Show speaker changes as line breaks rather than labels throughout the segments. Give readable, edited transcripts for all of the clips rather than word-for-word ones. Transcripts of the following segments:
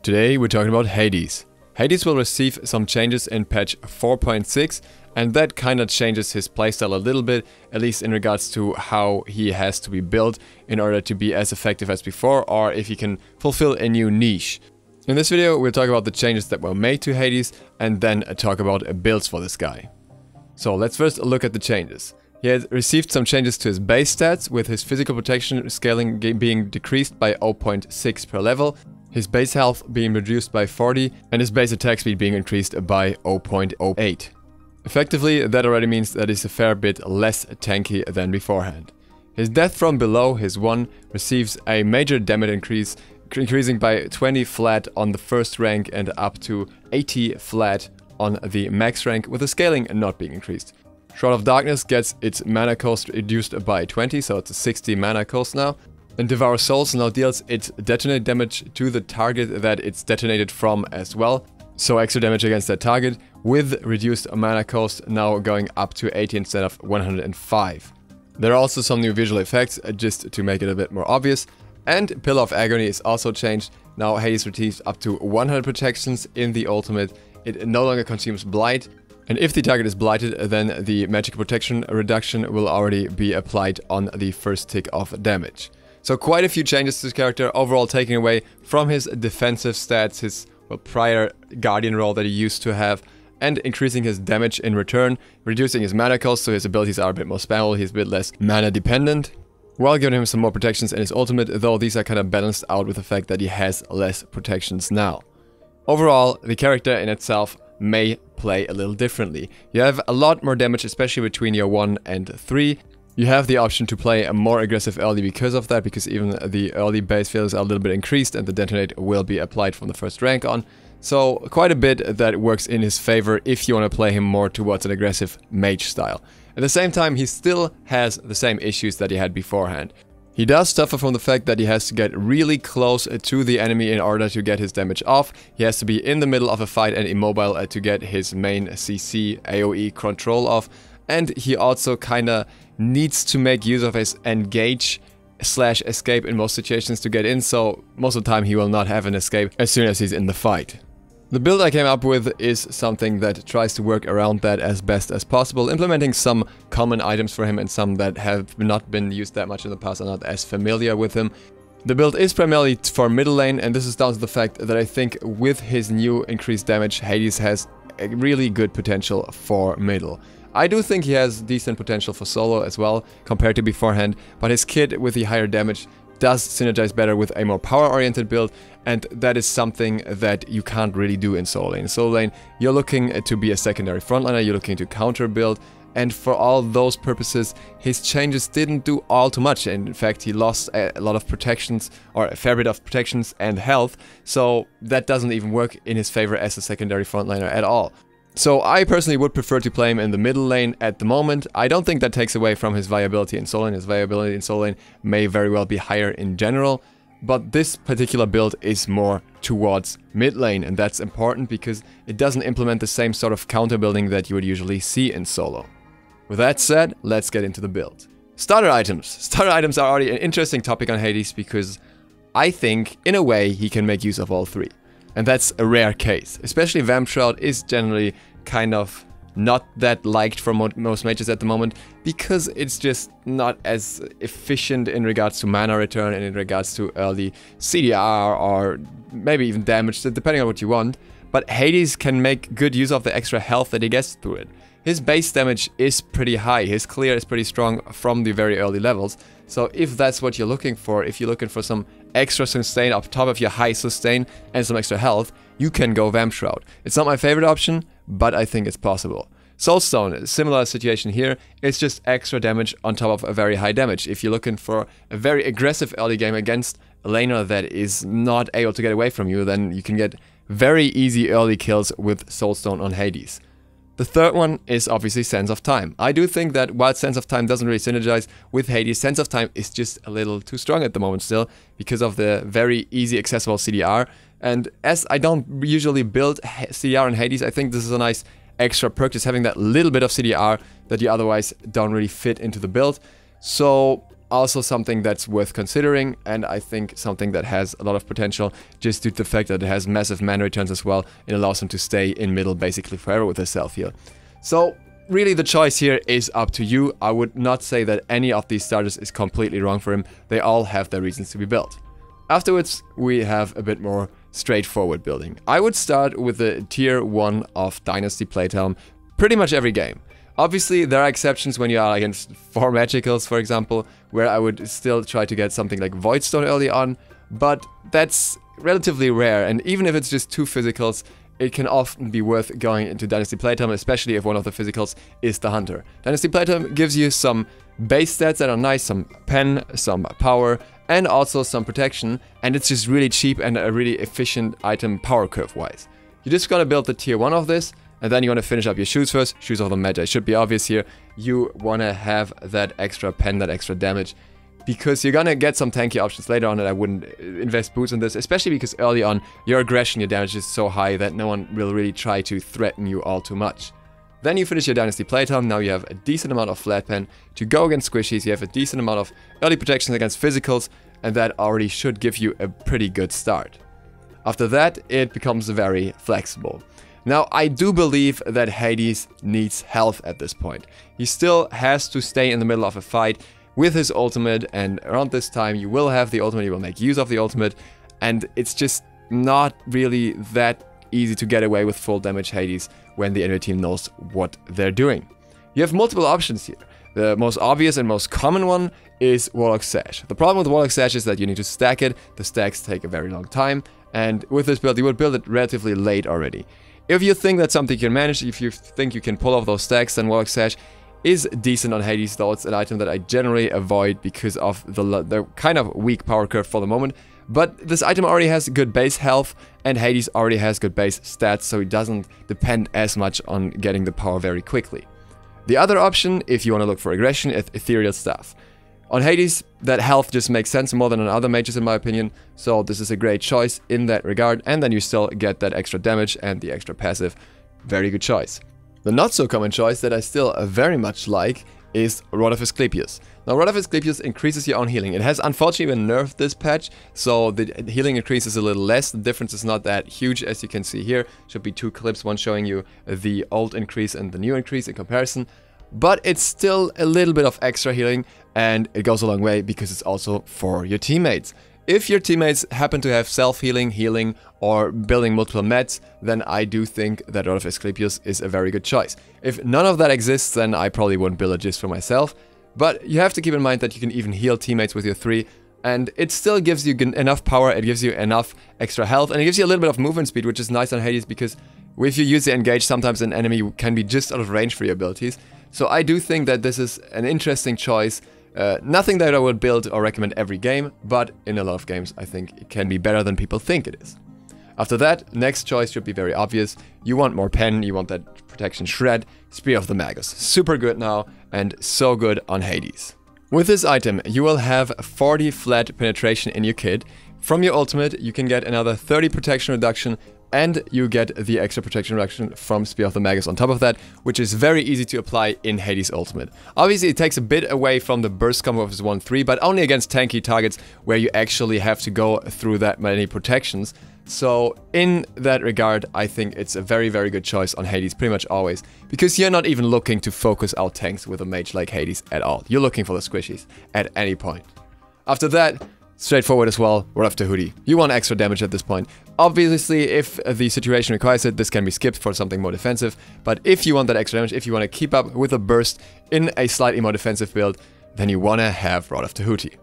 Today we're talking about Hades. Hades will receive some changes in patch 4.6, and that kind of changes his playstyle a little bit, at least in regards to how he has to be built in order to be as effective as before, or if he can fulfill a new niche. In this video we'll talk about the changes that were made to Hades, and then talk about builds for this guy. So let's first look at the changes. He has received some changes to his base stats, with his physical protection scaling being decreased by 0.6 per level, his base health being reduced by 40, and his base attack speed being increased by 0.08. Effectively, that already means that he's a fair bit less tanky than beforehand. His death from below, his 1, receives a major damage increase, increasing by 20 flat on the first rank and up to 80 flat on the max rank, with the scaling not being increased. Shroud of Darkness gets its mana cost reduced by 20, so it's a 60 mana cost now. And Devour Souls now deals its detonate damage to the target that it's detonated from as well. So extra damage against that target, with reduced mana cost now going up to 80 instead of 105. There are also some new visual effects, just to make it a bit more obvious. And Pillar of Agony is also changed. Now Hades receives up to 100 protections in the ultimate. It no longer consumes Blight. And if the target is blighted, then the magic protection reduction will already be applied on the first tick of damage. So quite a few changes to his character, overall taking away from his defensive stats, his prior Guardian role that he used to have, and increasing his damage in return, reducing his mana cost so his abilities are a bit more spammable, he's a bit less mana dependent, while giving him some more protections in his ultimate, though these are kind of balanced out with the fact that he has less protections now. Overall, the character in itself may play a little differently. You have a lot more damage, especially between your 1 and 3. You have the option to play a more aggressive early because of that, because even the early base failures are a little bit increased and the detonate will be applied from the first rank on. So quite a bit that works in his favor if you want to play him more towards an aggressive mage style. At the same time, he still has the same issues that he had beforehand. He does suffer from the fact that he has to get really close to the enemy in order to get his damage off. He has to be in the middle of a fight and immobile to get his main CC AoE control off. And he also kinda needs to make use of his engage / escape in most situations to get in, so most of the time he will not have an escape as soon as he's in the fight. The build I came up with is something that tries to work around that as best as possible, implementing some common items for him and some that have not been used that much in the past, are not as familiar with him. The build is primarily for middle lane, and this is down to the fact that I think with his new increased damage, Hades has a really good potential for middle. I do think he has decent potential for solo as well, compared to beforehand, but his kit with the higher damage does synergize better with a more power-oriented build, and that is something that you can't really do in solo lane. In solo lane, you're looking to be a secondary frontliner, you're looking to counter build, and for all those purposes, his changes didn't do all too much. In fact, he lost a lot of protections, or a fair bit of protections and health, so that doesn't even work in his favor as a secondary frontliner at all. So I personally would prefer to play him in the middle lane at the moment. I don't think that takes away from his viability in solo lane. His viability in solo lane may very well be higher in general, but this particular build is more towards mid lane, and that's important because it doesn't implement the same sort of counter building that you would usually see in solo. With that said, let's get into the build. Starter items. Starter items are already an interesting topic on Hades because I think, in a way, he can make use of all three. And that's a rare case. Especially Vamp Shroud is generally kind of not that liked for most mages at the moment, because it's just not as efficient in regards to mana return and in regards to early CDR or maybe even damage, depending on what you want. But Hades can make good use of the extra health that he gets through it. His base damage is pretty high, his clear is pretty strong from the very early levels. So if that's what you're looking for, if you're looking for some extra sustain on top of your high sustain and some extra health, you can go Vamp Shroud. It's not my favorite option, but I think it's possible. Soulstone, similar situation here, it's just extra damage on top of a very high damage. If you're looking for a very aggressive early game against a laner that is not able to get away from you, then you can get very easy early kills with Soulstone on Hades. The third one is obviously Sense of Time. I do think that while Sense of Time doesn't really synergize with Hades, Sense of Time is just a little too strong at the moment still, because of the very easy accessible CDR. And as I don't usually build CDR in Hades, I think this is a nice extra perk, just having that little bit of CDR that you otherwise don't really fit into the build. So also something that's worth considering, and I think something that has a lot of potential just due to the fact that it has massive mana returns as well. It allows him to stay in middle basically forever with his self-heal. So really the choice here is up to you. I would not say that any of these starters is completely wrong for him. They all have their reasons to be built. Afterwards, we have a bit more straightforward building. I would start with the tier 1 of Dynasty playtime pretty much every game. Obviously, there are exceptions when you are against 4 magicals, for example, where I would still try to get something like Voidstone early on, but that's relatively rare, and even if it's just 2 physicals, it can often be worth going into Dynasty playtime, especially if one of the physicals is the Hunter. Dynasty playtime gives you some base stats that are nice, some pen, some power, and also some protection, and it's just really cheap and a really efficient item power curve-wise. You just gotta build the tier 1 of this, and then you want to finish up your shoes first. Shoes of the Magi should be obvious here. You want to have that extra pen, that extra damage, because you're gonna get some tanky options later on, and I wouldn't invest boots in this, especially because early on your aggression, your damage is so high that no one will really try to threaten you all too much. Then you finish your Dynasty playtime. Now you have a decent amount of flat pen to go against squishies. You have a decent amount of early protections against physicals, and that already should give you a pretty good start. After that, it becomes very flexible. Now, I do believe that Hades needs health at this point. He still has to stay in the middle of a fight with his ultimate, and around this time you will have the ultimate, you will make use of the ultimate, and it's just not really that easy to get away with full damage Hades when the enemy team knows what they're doing. You have multiple options here. The most obvious and most common one is Warlock Sash. The problem with Warlock Sash is that you need to stack it. The stacks take a very long time, and with this build you would build it relatively late already. If you think that's something you can manage, if you think you can pull off those stacks, then Warlock Sash is decent on Hades, though it's an item that I generally avoid because of the kind of weak power curve for the moment. But this item already has good base health, and Hades already has good base stats, so it doesn't depend as much on getting the power very quickly. The other option, if you want to look for aggression, is Ethereal Staff. On Hades, that health just makes sense more than on other mages in my opinion, so this is a great choice in that regard, and then you still get that extra damage and the extra passive. Very good choice. The not so common choice that I still very much like is Rod of Asclepius. Now, Rod of Asclepius increases your own healing. It has unfortunately been nerfed this patch, so the healing increases a little less. The difference is not that huge, as you can see here. Should be 2 clips, one showing you the old increase and the new increase in comparison. But it's still a little bit of extra healing, and it goes a long way because it's also for your teammates. If your teammates happen to have self-healing, healing, or building multiple meds, then I do think that Rod of Asclepius is a very good choice. If none of that exists, then I probably wouldn't build it just for myself. But you have to keep in mind that you can even heal teammates with your 3, and it still gives you enough power, it gives you enough extra health, and it gives you a little bit of movement speed, which is nice on Hades because if you use the engage, sometimes an enemy can be just out of range for your abilities. So I do think that this is an interesting choice. Nothing that I would build or recommend every game, but in a lot of games I think it can be better than people think it is. After that, next choice should be very obvious. You want more pen, you want that protection shred. Spear of the Magus. Super good now, and so good on Hades. With this item, you will have 40 flat penetration in your kit. From your ultimate, you can get another 30 protection reduction, and you get the extra protection reduction from Spear of the Magus on top of that, which is very easy to apply in Hades ultimate. Obviously, it takes a bit away from the burst combo of his 1-3, but only against tanky targets where you actually have to go through that many protections. So in that regard, I think it's a very, very good choice on Hades pretty much always, because you're not even looking to focus out tanks with a mage like Hades at all. You're looking for the squishies at any point. After that, straightforward as well, Rod of Tahuti. You want extra damage at this point. Obviously, if the situation requires it, this can be skipped for something more defensive, but if you want that extra damage, if you want to keep up with a burst in a slightly more defensive build, then you want to have Rod of Tahuti.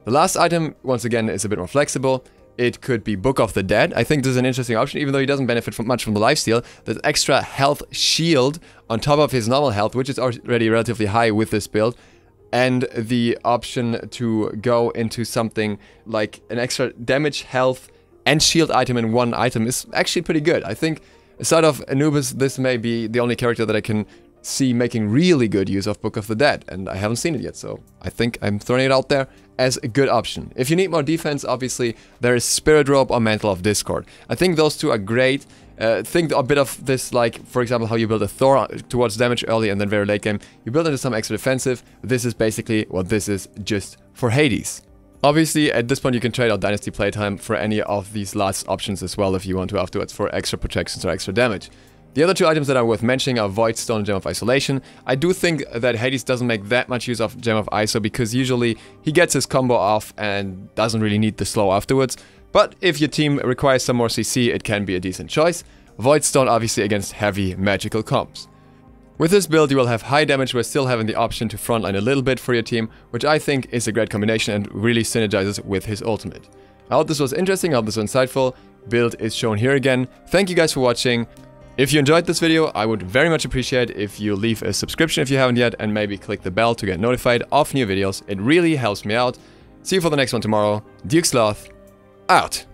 The last item, once again, is a bit more flexible. It could be Book of the Dead. I think this is an interesting option, even though he doesn't benefit much from the lifesteal. There's extra health shield on top of his normal health, which is already relatively high with this build. And the option to go into something like an extra damage, health, and shield item in one item is actually pretty good. I think, aside of Anubis, this may be the only character that I can see making really good use of Book of the Dead, and I haven't seen it yet, so I think I'm throwing it out there as a good option. If you need more defense, obviously, there is Spirit Robe or Mantle of Discord. I think those two are great. Think a bit of this like, for example, how you build a Thor towards damage early and then very late game. You build into some extra defensive. This is basically what this is, just for Hades. Obviously, at this point you can trade out Dynasty playtime for any of these last options as well if you want to afterwards for extra protections or extra damage. The other two items that are worth mentioning are Void Stone and Gem of Isolation. I do think that Hades doesn't make that much use of Gem of Iso because usually he gets his combo off and doesn't really need the slow afterwards. But if your team requires some more CC, it can be a decent choice. Void Stone obviously against heavy magical comps. With this build you will have high damage while still having the option to frontline a little bit for your team, which I think is a great combination and really synergizes with his ultimate. I hope this was interesting, I hope this was insightful. Build is shown here again. Thank you guys for watching. If you enjoyed this video, I would very much appreciate if you leave a subscription if you haven't yet and maybe click the bell to get notified of new videos. It really helps me out. See you for the next one tomorrow. Duke Sloth, out!